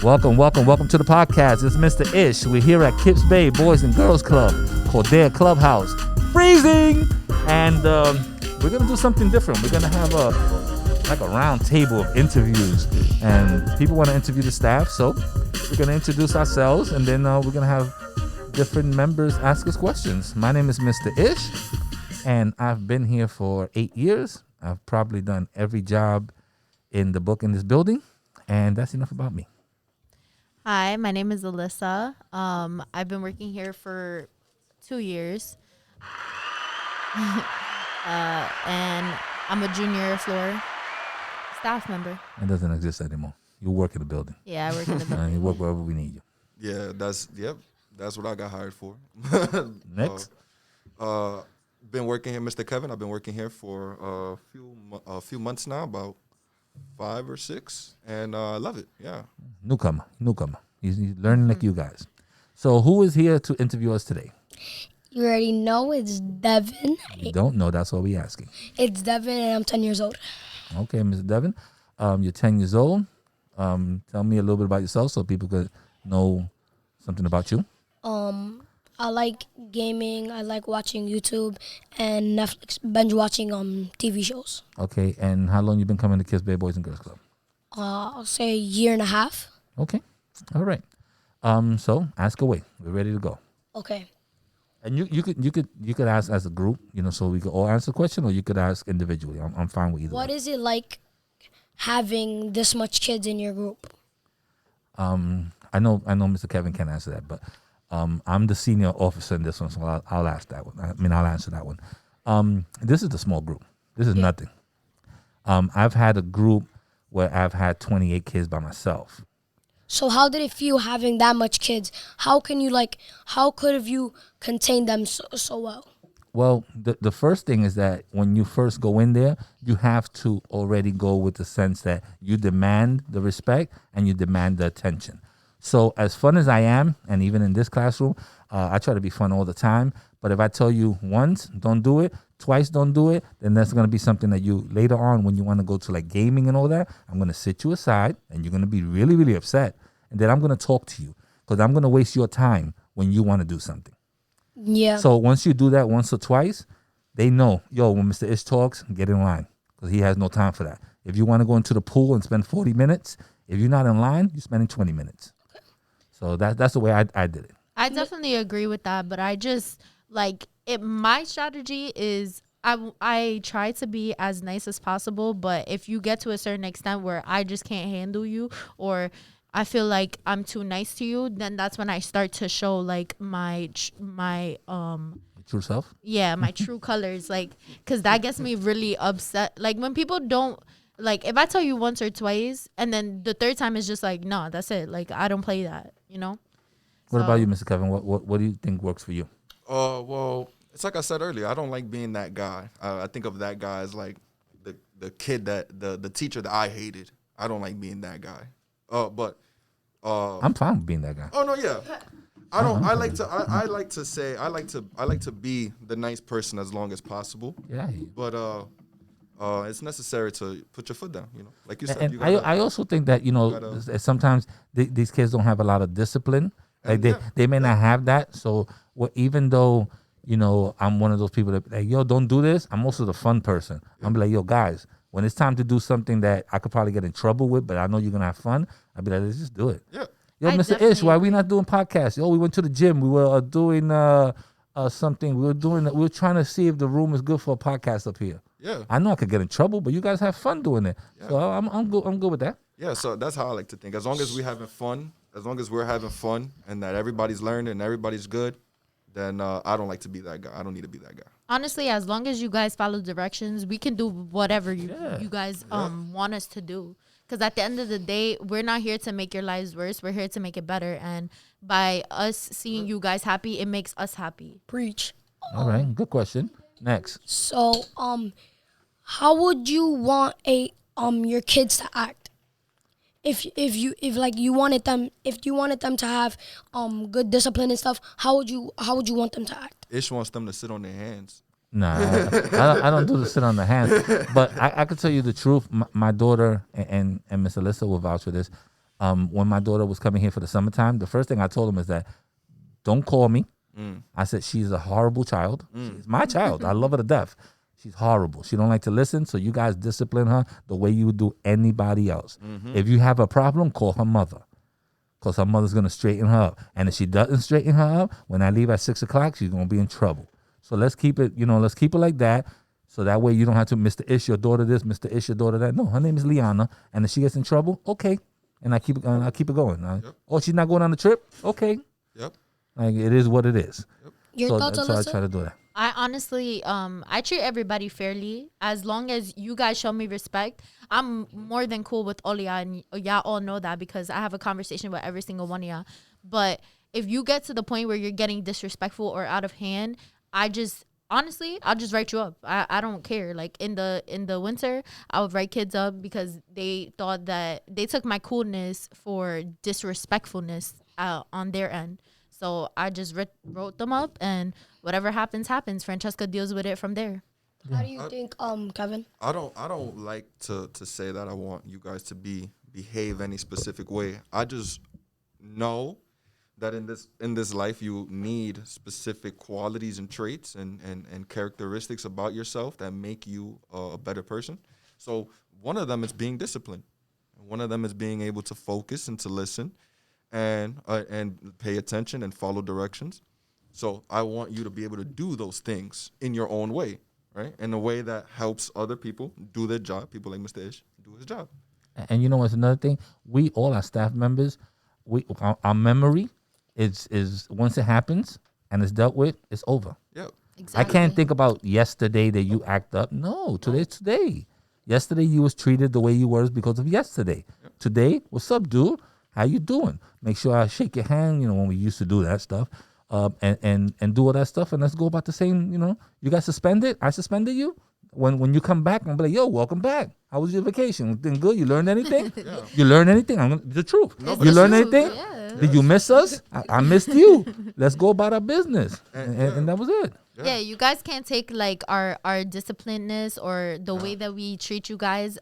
Welcome to the podcast. It's Mr. Ish. We're here at Kips Bay Boys and Girls Club, Coudert Clubhouse. Freezing! And we're going to do something different. We're going to have a round table of interviews. And people want to interview the staff, so we're going to introduce ourselves, and then we're going to have different members ask us questions. My name is Mr. Ish, and I've been here for 8 years. I've probably done every job in the book in this building, and that's enough about me. Hi, my name is Alyssa. I've been working here for 2 years. And I'm a junior floor staff member. It doesn't exist anymore. You work in the building. Yeah, I work in the building. You work wherever we need you. Yeah, that's what I got hired for. Next. Been working here, Mr. Kevin. I've been working here for a few months now, about 5 or 6, and I love it. Yeah. Newcomer. He's learning like you guys. So who is here to interview us today? You already know it's Devin. You don't know, that's what we're asking. It's Devin, and I'm 10 years old. Okay, Mr. Devin. You're 10 years old. Tell me a little bit about yourself so people could know something about you. I like gaming. I like watching YouTube and Netflix, binge watching TV shows. Okay, and how long you been coming to Kips Bay Boys and Girls Club? I'll say a year and a half. Okay, all right. So ask away. We're ready to go. Okay. And you could ask as a group, so we could all answer the question, or you could ask individually. I'm fine with either. What is it like having this much kids in your group? I know Mr. Kevin can't answer that, but I'm the senior officer in this one, so I'll ask that one. I'll answer that one. This is the small group. This is nothing. I've had a group where I've had 28 kids by myself. So how did it feel having that much kids? How could have you contained them so well? Well, the first thing is that when you first go in there, you have to already go with the sense that you demand the respect and you demand the attention. So as fun as I am, and even in this classroom, I try to be fun all the time. But if I tell you once, don't do it, twice, don't do it, then that's going to be something that you later on when you want to go to like gaming and all that, I'm going to sit you aside and you're going to be really, really upset. And then I'm going to talk to you because I'm going to waste your time when you want to do something. Yeah. So once you do that once or twice, they know, when Mr. Ish talks, get in line because he has no time for that. If you want to go into the pool and spend 40 minutes, if you're not in line, you're spending 20 minutes. So that's the way I did it. I definitely agree with that, but I just my strategy is I try to be as nice as possible, but if you get to a certain extent where I just can't handle you or I feel like I'm too nice to you, then that's when I start to show like my true self. Yeah, my true colors, because that gets me really upset. Like when people don't, if I tell you once or twice and then the third time is just like, no, that's it. Like I don't play that, What about you, Mr. Kevin? What do you think works for you? Well, it's like I said earlier. I don't like being that guy. I think of that guy as like the kid the teacher that I hated. I don't like being that guy. But I'm fine with being that guy. Oh no, yeah. I like to be the nice person as long as possible. Yeah. But it's necessary to put your foot down. Like you said. And I also think that sometimes these kids don't have a lot of discipline. Like they may not have that. So even though I'm one of those people that like don't do this, I'm also the fun person. Yeah. I'm like guys. When it's time to do something that I could probably get in trouble with, but I know you're going to have fun, I'll be like, let's just do it. Yeah. Mr. Ish, why are we not doing podcasts? We went to the gym. We were doing something. We were trying to see if the room is good for a podcast up here. Yeah. I know I could get in trouble, but you guys have fun doing it. Yeah. So I'm good with that. Yeah, so that's how I like to think. As long as we're having fun and that everybody's learning and everybody's good, then I don't like to be that guy. I don't need to be that guy. Honestly, as long as you guys follow directions, we can do whatever you guys want us to do. Because at the end of the day, we're not here to make your lives worse. We're here to make it better. And by us seeing you guys happy, it makes us happy. Preach. All right, good question. Next. So, how would you want your kids to act? If you wanted them to have good discipline and stuff, how would you want them to act? Ish wants them to sit on their hands. Nah, I don't do the sit on the hands. But I can tell you the truth. My daughter and Miss Alyssa will vouch for this. When my daughter was coming here for the summertime, the first thing I told him is that don't call me. I said, she's a horrible child. She's my child. I love her to death. She's horrible. She don't like to listen. So you guys discipline her the way you would do anybody else. If you have a problem, call her mother. Because her mother's going to straighten her up. And if she doesn't straighten her up, when I leave at 6 o'clock, she's going to be in trouble. So let's keep it, let's keep it like that. So that way you don't have to, Mr. Ish, your daughter this, Mr. Ish, your daughter that. No, her name is Liana. And if she gets in trouble, okay. And I keep it going. Yep. Oh, she's not going on the trip? Okay. Yep. Like, it is what it is. Yep. Your So thoughts, that's how I Alyssa? try to do that. I honestly, I treat everybody fairly. As long as you guys show me respect, I'm more than cool with all y'all, and y'all all know that because I have a conversation with every single one of y'all. But if you get to the point where you're getting disrespectful or out of hand, I'll just write you up. I don't care. Like in the winter, I would write kids up because they thought that they took my coolness for disrespectfulness on their end. So I just wrote them up, and whatever happens, happens. Francesca deals with it from there. How do you think, Kevin? I don't like to say that I want you guys to behave any specific way. I just know that in this life you need specific qualities and traits and characteristics about yourself that make you a better person. So one of them is being disciplined. One of them is being able to focus and to listen and pay attention and follow directions. So I want you to be able to do those things in your own way, right? In a way that helps other people do their job. People like Mr. Ish do his job. And you know what's another thing? We, all our staff members, our memory is once it happens and it's dealt with, it's over. Yeah. Exactly. I can't think about yesterday that you act up. No, today's today. Yesterday you was treated the way you were because of yesterday. Yep. Today, what's up, dude? How you doing? Make sure I shake your hand, when we used to do that stuff. And do all that stuff, and let's go about the same, you got suspended, I suspended you. When you come back, I'm like, yo, welcome back. How was your vacation? Been good? You learned anything? Yeah. You learned anything? The truth. No, You learned anything? Yeah. Did you miss us? I missed you. Let's go about our business. And that was it. Yeah, you guys can't take like our disciplinedness or the way that we treat you guys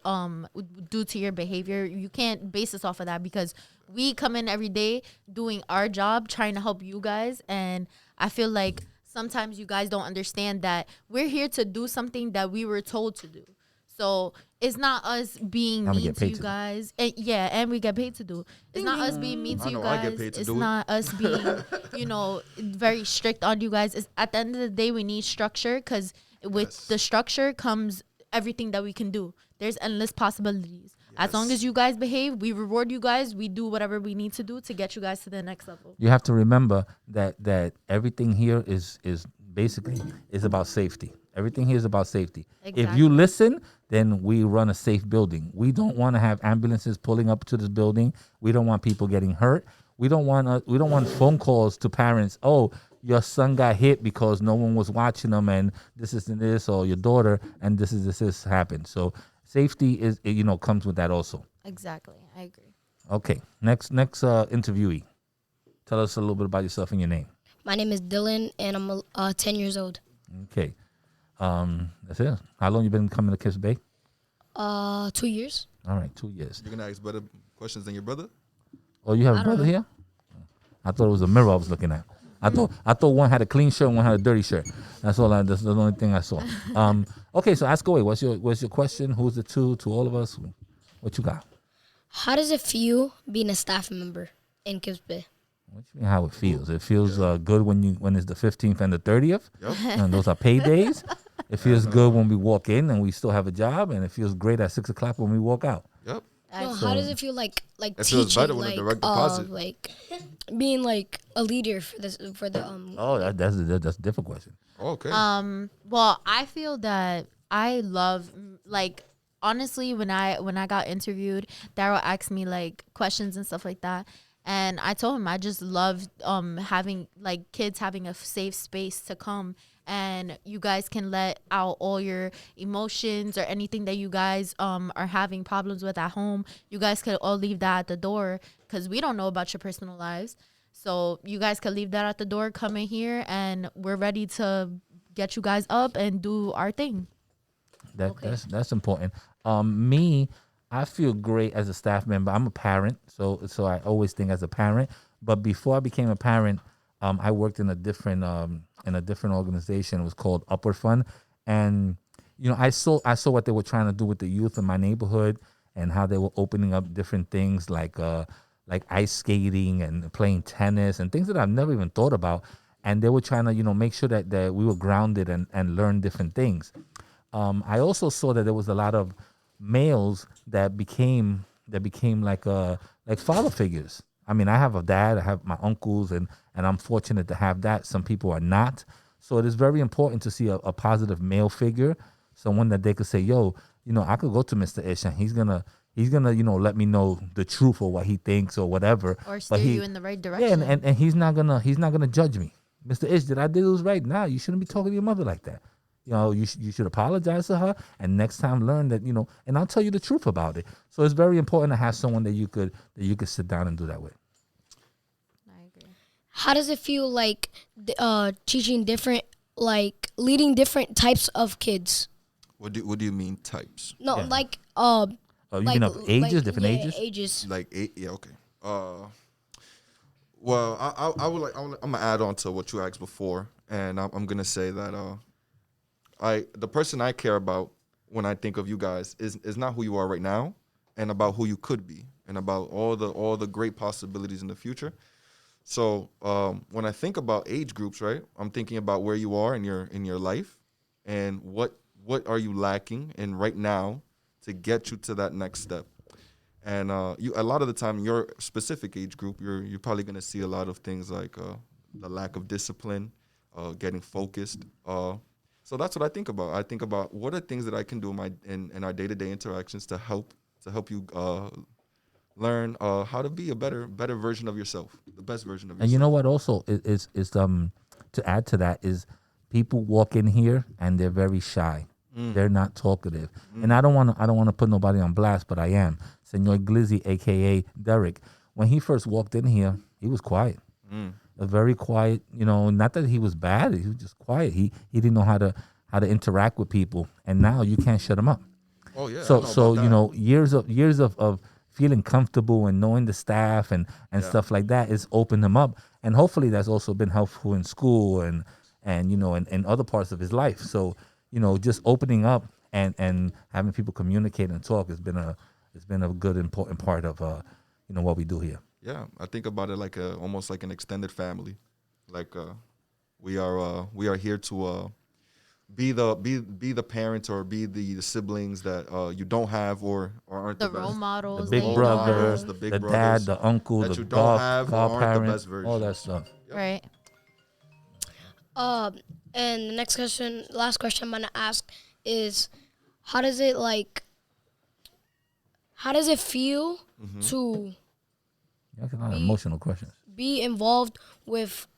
due to your behavior. You can't base us off of that because we come in every day doing our job, trying to help you guys. And I feel like sometimes you guys don't understand that we're here to do something that we were told to do. So it's not us being And we mean get to paid you to do. guys. And yeah, and we get paid to do. It's not us being mean to I you know I get guys. paid to It's do it. not us being, very strict on you guys. It's, at the end of the day, we need structure because with the structure comes everything that we can do. There's endless possibilities. As long as you guys behave, we reward you guys. We do whatever we need to do to get you guys to the next level. You have to remember that everything here is basically is about safety. Everything here is about safety. If Exactly. you listen, then we run a safe building. We don't want to have ambulances pulling up to this building. We don't want people getting hurt. We don't want phone calls to parents. Oh, your son got hit because no one was watching them, and this is this, or your daughter, and this happened. So safety is comes with that also. Exactly. I agree. Okay, next interviewee. Tell us a little bit about yourself and your name. My name is Dylan, and I'm 10 years old. Okay. That's it. How long you been coming to Kips Bay? 2 years. All right, 2 years. You're gonna ask better questions than your brother? Oh, you have a I don't brother know. here? I thought it was a mirror I was looking at. I thought one had a clean shirt and one had a dirty shirt. That's the only thing I saw. Okay, so ask away. What's your question? Who's the two to all of us? What you got? How does it feel being a staff member in Kips Bay? What you mean how it feels? It feels good when it's the 15th and the 30th. Yep. And those are pay days. It feels good when we walk in and we still have a job, and it feels great at 6 o'clock when we walk out. Yep. No, how does it feel like It teaching, feels better when a direct deposit. like being like a leader for the Oh, that's a different question. Okay. Well, I feel that I love honestly when I got interviewed, Daryl asked me like questions and stuff like that. And I told him I just love having like kids having a safe space to come and you guys can let out all your emotions or anything that you guys are having problems with at home. You guys could all leave that at the door because we don't know about your personal lives. So you guys could leave that at the door, come in here, and we're ready to get you guys up and do our thing. That's important. Me, I feel great as a staff member. I'm a parent, so I always think as a parent. But before I became a parent, I worked in a different organization. It was called Upward Fund, and I saw what they were trying to do with the youth in my neighborhood and how they were opening up different things like ice skating and playing tennis and things that I've never even thought about. And they were trying to make sure that we were grounded and learn different things. I also saw that there was a lot of males that became like father figures. I mean, I have a dad, I have my uncles, and I'm fortunate to have that. Some people are not. So it is very important to see a positive male figure, someone that they could say, yo, I could go to Mr. Ish and he's gonna let me know the truth or what he thinks or whatever. Or But steer you in the right yeah, direction. and he's not gonna judge me. Mr. Ish, did I do this right? Nah, you shouldn't be talking to your mother like that. You should apologize to her, and next time learn that, and I'll tell you the truth about it. So it's very important to have someone that you could sit down and do that with. I agree. How does it feel like teaching different, like leading different types of kids? What do you mean types? No, Yeah. like You mean of ages, different ages? Ages. Like eight? Yeah, okay. Well, I'm gonna add on to what you asked before, and I'm gonna say that the person I care about when I think of you guys is not who you are right now, and about who you could be, and about all the great possibilities in the future. So when I think about age groups, right, I'm thinking about where you are in your life, and what are you lacking in right now to get you to that next step. And you a lot of the time, your specific age group, you're probably gonna see a lot of things like the lack of discipline, getting focused. So that's what I think about. I think about what are things that I can do in our day-to-day interactions to help you learn how to be a better version of yourself, the best version of yourself. And you know what? Also, is to add to that is people walk in here and they're very shy. They're not talkative, and I don't want to put nobody on blast, but I am. Senor Glizzy, aka Derek, when he first walked in here, he was quiet, a very quiet. Not that he was bad; he was just quiet. He didn't know how to interact with people, and now you can't shut him up. Oh yeah. So years of feeling comfortable and knowing the staff and stuff like that is opened him up, and hopefully that's also been helpful in school and in other parts of his life. So just opening up and having people communicate and talk has been a good important part of what we do here. Yeah, I think about it like almost like an extended family. Like we are here to be the parents or be the siblings that you don't have or aren't The the role best. models. The big role brother, models, the big the brothers dad, the uncle, that the you don't have or aren't the godparent, best version. all that stuff. Right. And the last question I'm gonna ask is, how does it feel to That's a lot of emotional questions. be involved with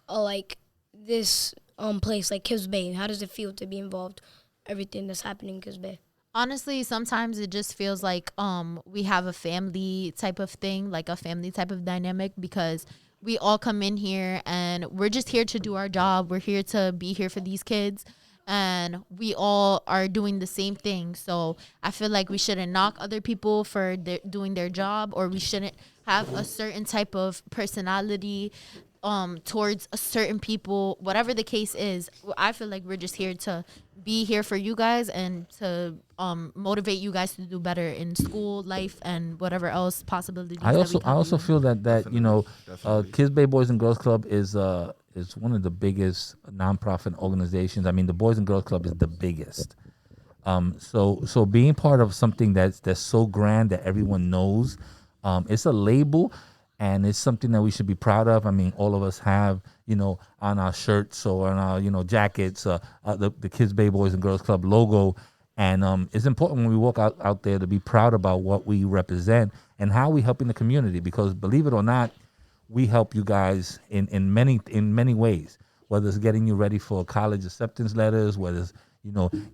this place like Kips Bay? How does it feel to be involved everything that's happening in Kips Bay? Honestly, sometimes it just feels like we have a family type of thing, like a family type of dynamic, because we all come in here and we're just here to do our job. We're here to be here for these kids, and we all are doing the same thing. So I feel like we shouldn't knock other people for doing their job, or we shouldn't have a certain type of personality towards a certain people, whatever the case is. I feel like we're just here to be here for you guys and to motivate you guys to do better in school, life, and whatever else possibilities. I also feel that Definitely. Kids Bay Boys and Girls Club is one of the biggest nonprofit organizations. I mean, the Boys and Girls Club is the biggest. So being part of something that's so grand that everyone knows, it's a label, and it's something that we should be proud of. I mean, all of us have, on our shirts or on our, jackets, the Kids Bay Boys and Girls Club logo. And it's important when we walk out there to be proud about what we represent and how we help in the community. Because believe it or not, we help you guys in many ways. Whether it's getting you ready for college acceptance letters, whether it's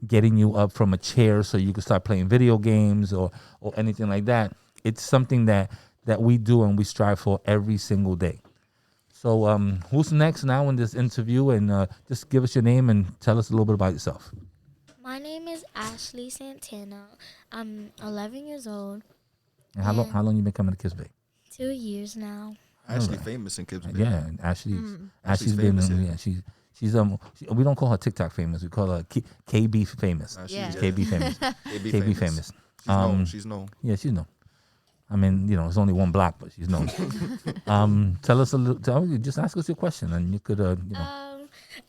getting you up from a chair so you can start playing video games or anything like that. It's something that we do and we strive for every single day. So who's next now in this interview? And just give us your name and tell us a little bit about yourself. My name is Ashley Santana. I'm 11 years old. And how long you been coming to Kips Bay? 2 years now. Actually famous in Kips Bay. Yeah, and Ashley's Ashley's been famous, yeah. she's we don't call her TikTok famous. We call her KB famous. Yeah. KB famous. KB famous. She's known. Yeah, she's known. I mean, it's only one block, but she's known. Tell us a little. Just ask us your question, and you could,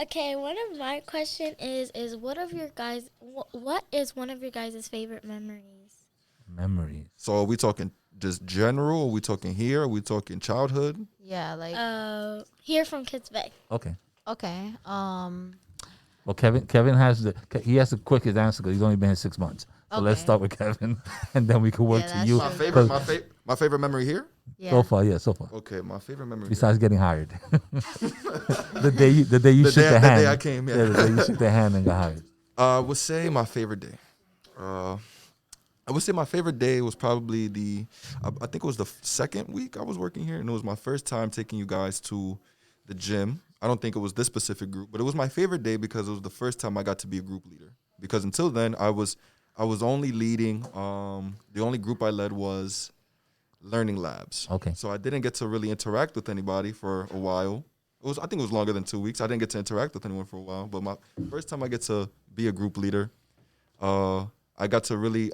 Okay, one of my question is what is one of your guys' favorite memories? Memories. So are we talking just general? Are we talking here? Are we talking childhood? Yeah, like Here from Kips Bay. Okay. okay. Well, Kevin has the quickest answer because he's only been here 6 months. So let's Okay. start with Kevin, and then we can work Yeah, to that's you. true. My favorite memory here. Yeah. So far, yeah, so far. Okay, my favorite memory. Besides getting hired, the day you shook the hand. The day I came, yeah. The day you shook the hand and got hired. I would say my favorite day. I would say my favorite day was probably I think it was the second week I was working here, and it was my first time taking you guys to the gym. I don't think it was this specific group, but it was my favorite day because it was the first time I got to be a group leader. Because until then, I was only leading. The only group I led was learning labs. Okay. So I didn't get to really interact with anybody for a while. I think it was longer than 2 weeks. I didn't get to interact with anyone for a while. But my first time I get to be a group leader, I got to really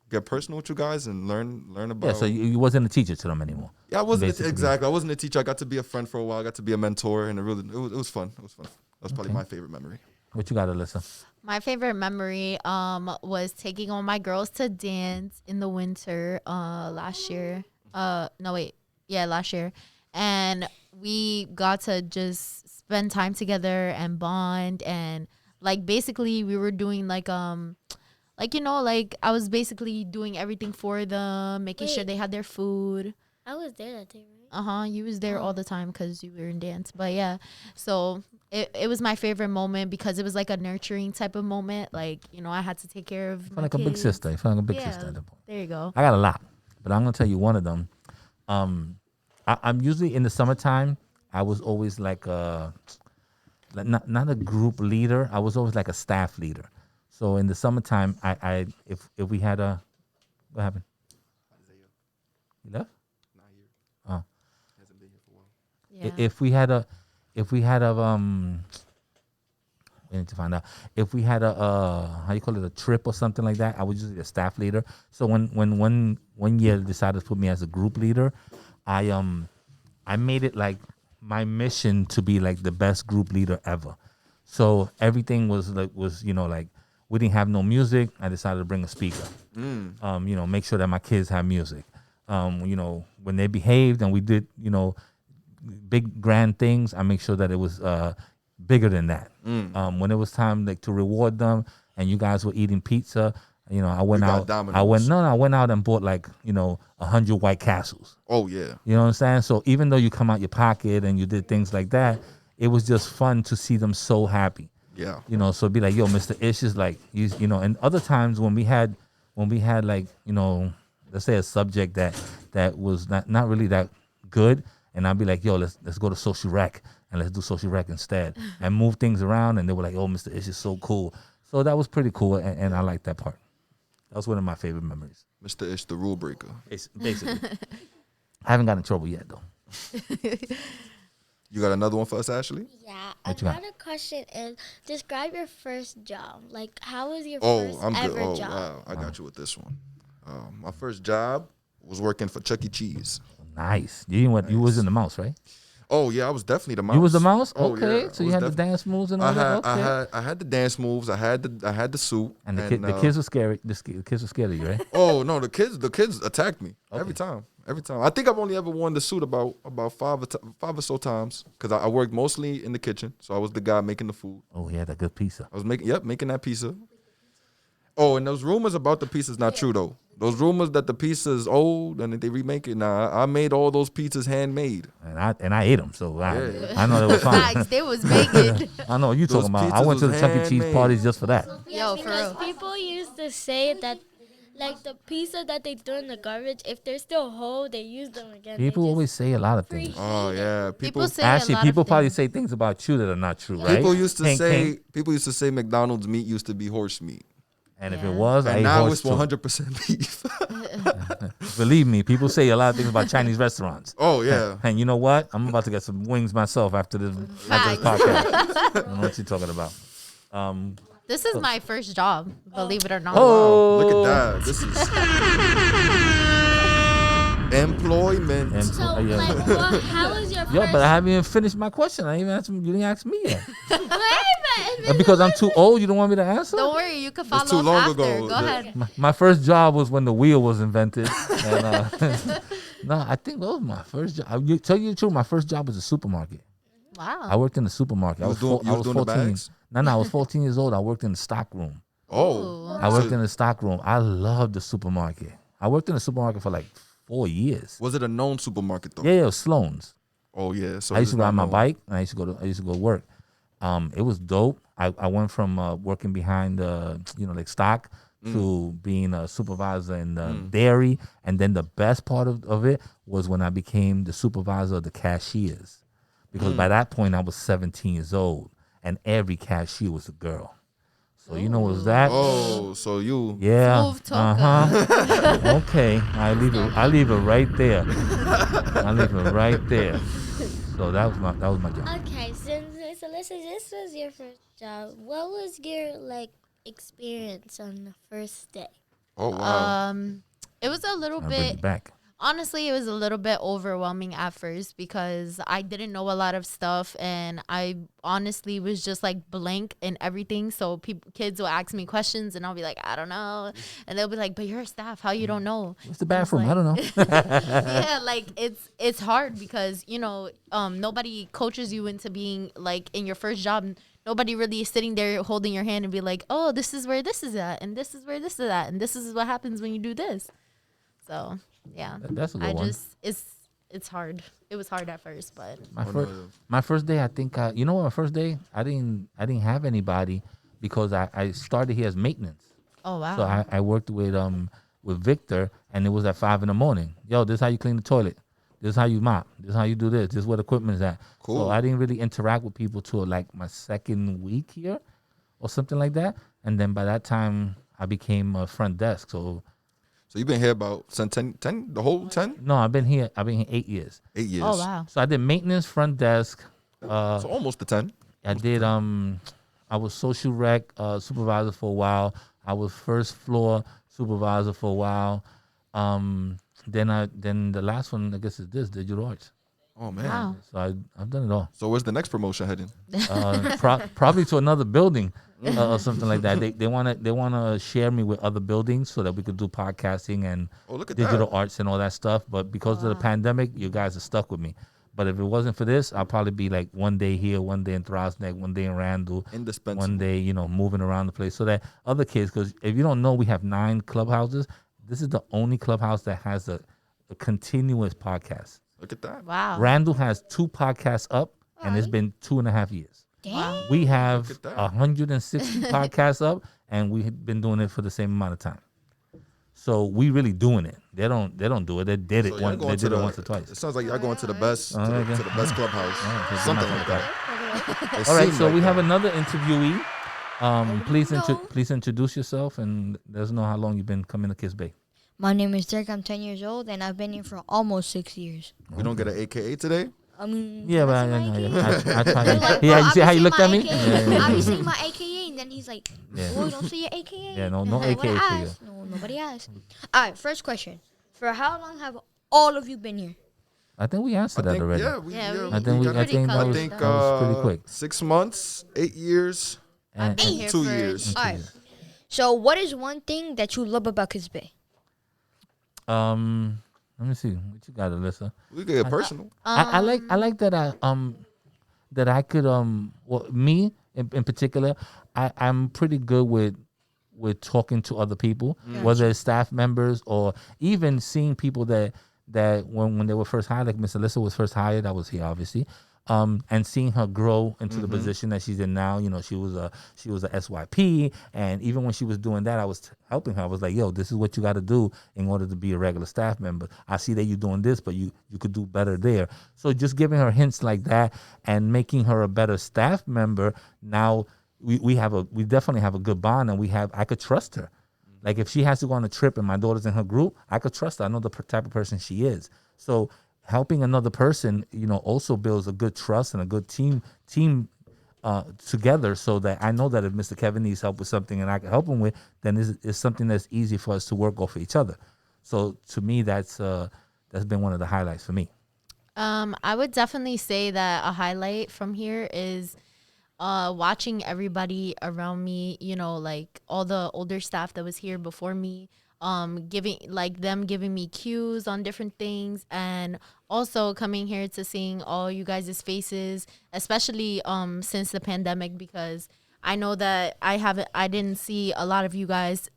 get personal with you guys and learn about. Yeah, so you wasn't a teacher to them anymore. Yeah, I wasn't Basically. exactly. I wasn't a teacher. I got to be a friend for a while. I got to be a mentor, and it was fun. It was fun. That was probably my favorite memory. What you got, Alyssa? My favorite memory was taking all my girls to dance in the winter last year. Last year. And we got to just spend time together and bond, and like basically we were doing like I was basically doing everything for them, making sure they had their food. I was there that day, right? You was there all the time because you were in dance. But yeah, so it was my favorite moment because it was like a nurturing type of moment. Like, I had to take care of my Like a big kids. sister. You feel like a big sister at that point. There you go. I got a lot, but I'm gonna tell you one of them. I'm usually in the summertime. I was always like not a group leader. I was always like a staff leader. So in the summertime, if we had what happened? You left? Not here. Oh. Hasn't been here for a while. Yeah. If we need to find out if we had a how you call it, a trip or something like that. I was usually a staff leader. So when one year they decided to put me as a group leader, I made it like my mission to be like the best group leader ever. So everything was like we didn't have no music. I decided to bring a speaker. Make sure that my kids have music. When they behaved and we did big grand things, I make sure that it was bigger than that. When it was time to reward them, and you guys were eating pizza, I went out. I went out and bought 100 White Castles. Oh yeah. You know what I'm saying? So even though you come out your pocket and you did things like that, it was just fun to see them so happy. Yeah. So be like, yo, Mr. Ish is like, and other times when we had let's say a subject that was not really that good, and I'd be like, yo, let's go to social rec and let's do social rec instead and move things around, and they were like, oh, Mr. Ish is so cool. So that was pretty cool, and I like that part. That was one of my favorite memories. Mr. Ish, the rule breaker. It's basically. I haven't gotten in trouble yet, though. You got another one for us, Ashley? Yeah. What you got? Another question is, describe your first job. Like, how was your Oh, first I'm ever good. Oh, job? wow. I got you with this one. My first job was working for Chuck E. Cheese. Nice. You was in the mouse, right? Oh, yeah, I was definitely the mouse. You was the mouse? Oh, Okay. yeah, So I you was had the dance moves and all that? Okay. I had the dance moves. I had the suit. And the kids were scary. The kids were scared of you, right? Oh no, the kids attacked me every time. I think I've only ever worn the suit about five or so times because I worked mostly in the kitchen, so I was the guy making the food. Oh, he had that good pizza. I was making that pizza. Oh, and those rumors about the pizza's not true though. Those rumors that the pizza is old and that they remake it. Nah, I made all those pizzas handmade. And I ate them, so I know they were fine. Facts, they was making. I know what you Those talking about. I went to the pizzas Chuck E. was Cheese handmade. parties just for that. Yo, for Because real. people used to say that, like, the pizza that they threw in the garbage, if they're still whole, they use them again. People always say a lot of things. Oh yeah, People say Actually, a lot people of probably things. say things about you that are not true, right? people used to Can't- say McDonald's meat used to be horse meat. And if Yeah. it was, I And ate now horse it's too. 100% beef. Believe me, people say a lot of things about Chinese restaurants. Oh yeah. And you know what? I'm about to get some wings myself after this Facts. podcast. I don't know what you're talking about. This is my first job, believe it or not. Oh, Wow, look at that. This is employment. And- So, yeah. like, what, how was your Yo, first? but I haven't even finished my question. I didn't even ask you didn't ask me yet. Wait a minute. And because I'm too old, you don't want me to answer? Don't worry, you can follow too up long after. ago. Go ahead. My first job was when the wheel was invented. And, no, I think that was my first job. I'll tell you the truth, my first job was a supermarket. I Wow. worked in the supermarket. You was doing the 14. bags? No, I was 14 years old. I worked in the stock room. Oh, I worked in the stock room. I loved the supermarket. I worked in the supermarket for like 4 years. was it a known supermarket though? Yeah, it was Sloan's. Oh yeah. So I used it's to ride not my known. bike and I used to go to work. It was dope. I went from working behind like stock to being a supervisor in dairy, and then the best part of it was when I became the supervisor of the cashiers, because by that point I was 17 years old and every cashier was a girl. So you know what was that? Oh, so you. Yeah. Smooth talker. Okay. I leave it right there. I leave it right there. So that was my job. Okay, so listen, this was your first job. What was your experience on the first day? Oh wow. It was a little I bring bit. it back. Honestly, it was a little bit overwhelming at first because I didn't know a lot of stuff, and I honestly was just like blank in everything. So kids will ask me questions, and I'll be like, I don't know, and they'll be like, but you're a staff, how you don't know? What's the bathroom? like- I don't know. Yeah, like it's hard because nobody coaches you into being like in your first job. Nobody really is sitting there holding your hand and be like, oh, this is where this is at, and this is where this is at, and this is what happens when you do this. So yeah, That's a good one. it's hard. It was hard at first, but My first day, I think my first day I didn't have anybody because I started here as maintenance. oh wow. So I worked with Victor, and it was at 5 a.m. Yo, this is how you clean the toilet. This is how you mop. This is how you do this. This is where the equipment is at. Cool. So I didn't really interact with people till like my second week here, or something like that. And then by that time, I became a front desk. So So you've been here about 10, the whole 10? no, I've been here 8 years. 8 years. Oh wow. So I did maintenance, front desk. So almost the 10. I did I was social rec supervisor for a while. I was first floor supervisor for a while. Then the last one, I guess, is digital arts. Oh man. Wow. So I've done it all. So where's the next promotion heading? Probably to another building or something like that. They wanna share me with other buildings so that we could do podcasting and Oh, look at digital that. arts and all that stuff. But because of the pandemic, you guys are stuck with me. But if it wasn't for this, I'll probably be like one day here, one day in Throsneck, Neck, one day in Randall, Indispensable. one day, moving around the place so that other kids, because if you don't know, we have 9 clubhouses. This is the only clubhouse that has a continuous podcast. Look at that. Wow. Randall has 2 podcasts up, and it's been 2.5 years. Wow. We have Look at that. 160 podcasts up, and we've been doing it for the same amount of time. So we really doing it. They don't do it. They did it So y'all going They to did it the- once or twice. It sounds like y'all going to the best, okay. to the best clubhouse, Okay, something good like that. It All right, seemed so like we have that. another interviewee. Please introduce yourself and let us know how long you've been coming to Kiss Bay. My name is Dirk. I'm 10 years old, and I've been here for almost 6 years. We don't get an AKA today. Yeah, but I try They're to. like, Yeah, "Bro, you see I how be you looked at saying me? my Yeah, AKA. yeah, I be saying my AKA, and then he's like, Yeah. "Boy, don't say your AKA." Yeah, no Nobody AKA for you. asked. No, nobody asked. All right, first question. For how long have all of you been here? I think we answered that already. Yeah, I think got I it. think that I was, think that was pretty quick. 6 months, 8 years, I've been And- here 2 for years. All right. So, what is one thing that you love about Kiss Bay? Let me see what you got, Alyssa. We get personal. I like that I could well, me in particular, I'm pretty good with talking to other people, whether it's staff members or even seeing people that when they were first hired, like Miss Alyssa was first hired, I was here obviously. And seeing her grow into the position that she's in now, she was a SYP, and even when she was doing that, I was helping her. I was like, "Yo, this is what you got to do in order to be a regular staff member. I see that you're doing this, but you could do better there." So just giving her hints like that and making her a better staff member. Now, we definitely have a good bond, and I could trust her. Like if she has to go on a trip and my daughter's in her group, I could trust her. I know the type of person she is. So helping another person, also builds a good trust and a good team together, so that I know that if Mr. Kevin needs help with something and I can help him with, then it's something that's easy for us to work off of each other. So to me, that's been one of the highlights for me. I would definitely say that a highlight from here is watching everybody around me, like all the older staff that was here before me, giving me cues on different things, and also coming here to seeing all you guys' faces, especially since the pandemic, because I know that I didn't see a lot of you guys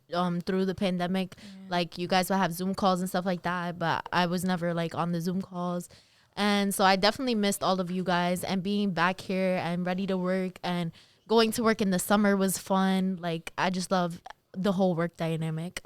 through the pandemic. Like you guys will have Zoom calls and stuff like that, but I was never like on the Zoom calls. And so I definitely missed all of you guys, and being back here and ready to work, and going to work in the summer was fun. Like I just love the whole work dynamic.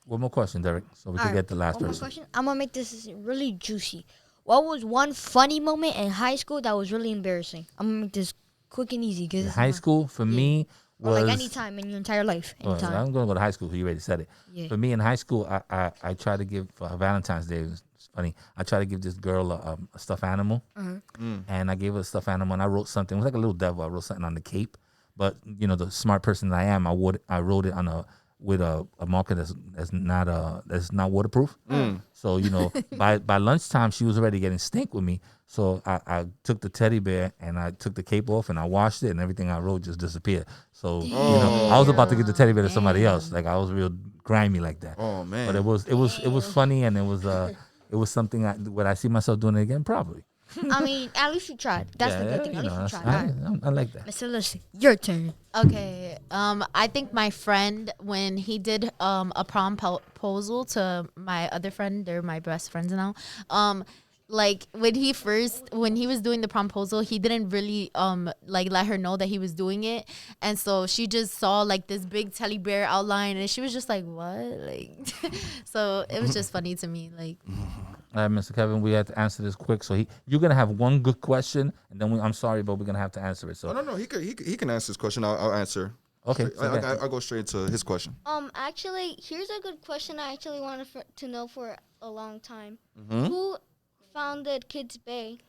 One more question, Derek, so we can get the last one more person. question. I'm gonna make this really juicy. What was one funny moment in high school that was really embarrassing? I'm gonna make this quick and easy. In high school, for me, or was... like any time in your entire life. Well, I'm going to go to high school because you already said it. Yeah. For me in high school, I tried to give, for Valentine's Day, it's funny, I tried to give this girl a stuffed animal. And I gave her a stuffed animal, and I wrote something. It was like a little devil. I wrote something on the cape. But, the smart person that I am, I wrote it on with a marker that's not waterproof. So, by lunchtime, she was already getting stink with me. So I took the teddy bear and I took the cape off and I washed it, and everything I wrote just disappeared. So, I was about to give the teddy bear to somebody else. Like I was real grimy like that. Oh man. But it was funny, and it was something would I see myself doing it again? Probably. I mean, at least you tried. That's the good thing. At least you tried. I like that. Mr. Lucy, your turn. Okay. I think my friend, when he did a prom proposal to my other friend, they're my best friends now. Like when he was doing the proposal, he didn't really let her know that he was doing it, and so she just saw like this big teddy bear outline, and she was just like, "What?" Like, so it was just funny to me. Like, all right, Mr. Kevin, we had to answer this quick. So you're gonna have one good question, and then I'm sorry, but we're gonna have to answer it. So no, he can answer this question. I'll answer. Okay, I'll go straight to his question. Actually, here's a good question I actually wanted to know for a long time. Mm-hmm. Who founded Kids Bay?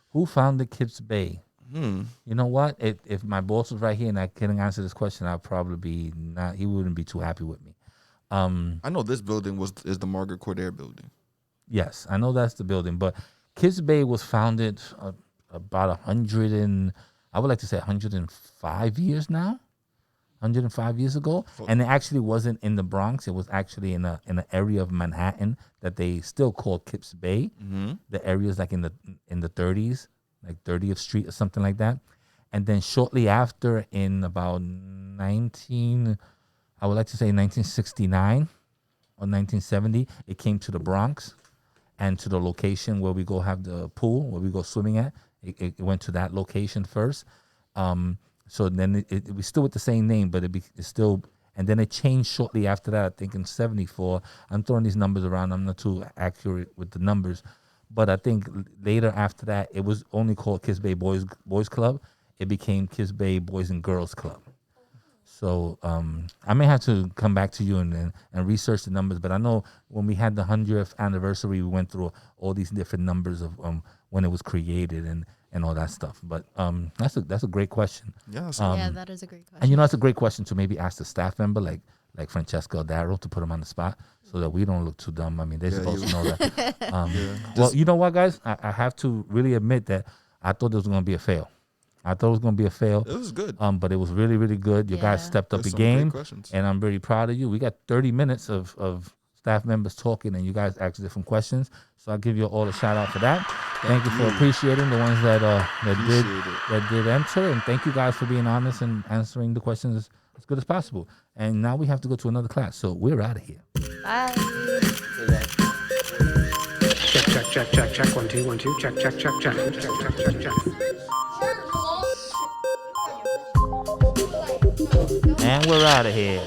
Who founded Kips Bay? You know what? If my boss was right here and I couldn't answer this question, I'd probably be not. He wouldn't be too happy with me. I know this building is the Margaret Coudert building. Yes, I know that's the building, but Kips Bay was founded about 105 years now. 105 years ago, and it actually wasn't in the Bronx. It was actually in an area of Manhattan that they still call Kips Bay. The area is like in the 30s, like 30th Street or something like that. And then shortly after, in about 1969 or 1970, it came to the Bronx and to the location where we go have the pool, where we go swimming at. It went to that location first. So then we still with the same name, but it's still, and then it changed shortly after that, I think in 74. I'm throwing these numbers around. I'm not too accurate with the numbers. But I think later after that, it was only called Kips Bay Boys Club. It became Kips Bay Boys and Girls Club. So I may have to come back to you and research the numbers. But I know when we had the 100th anniversary, we went through all these different numbers of when it was created and all that stuff. But that's a great question. Yeah, that is a great question. And that's a great question to maybe ask the staff member like Francesca or Darryl to put them on the spot so that we don't look too dumb. I mean, they're supposed to know that. Well, you know what, guys? I have to really admit that I thought it was going to be a fail. I thought it was going to be a fail. It was good. But it was really, really good. You guys stepped up the game, and I'm really proud of you. We got 30 minutes of staff members talking, and you guys asked different questions. So I'll give you all a shout out for that. Thank you for appreciating the ones that did enter, and thank you guys for being honest and answering the questions as good as possible. And now we have to go to another class, so we're out of here. Bye. Check. 1 2 1 2. Check. And we're out of here.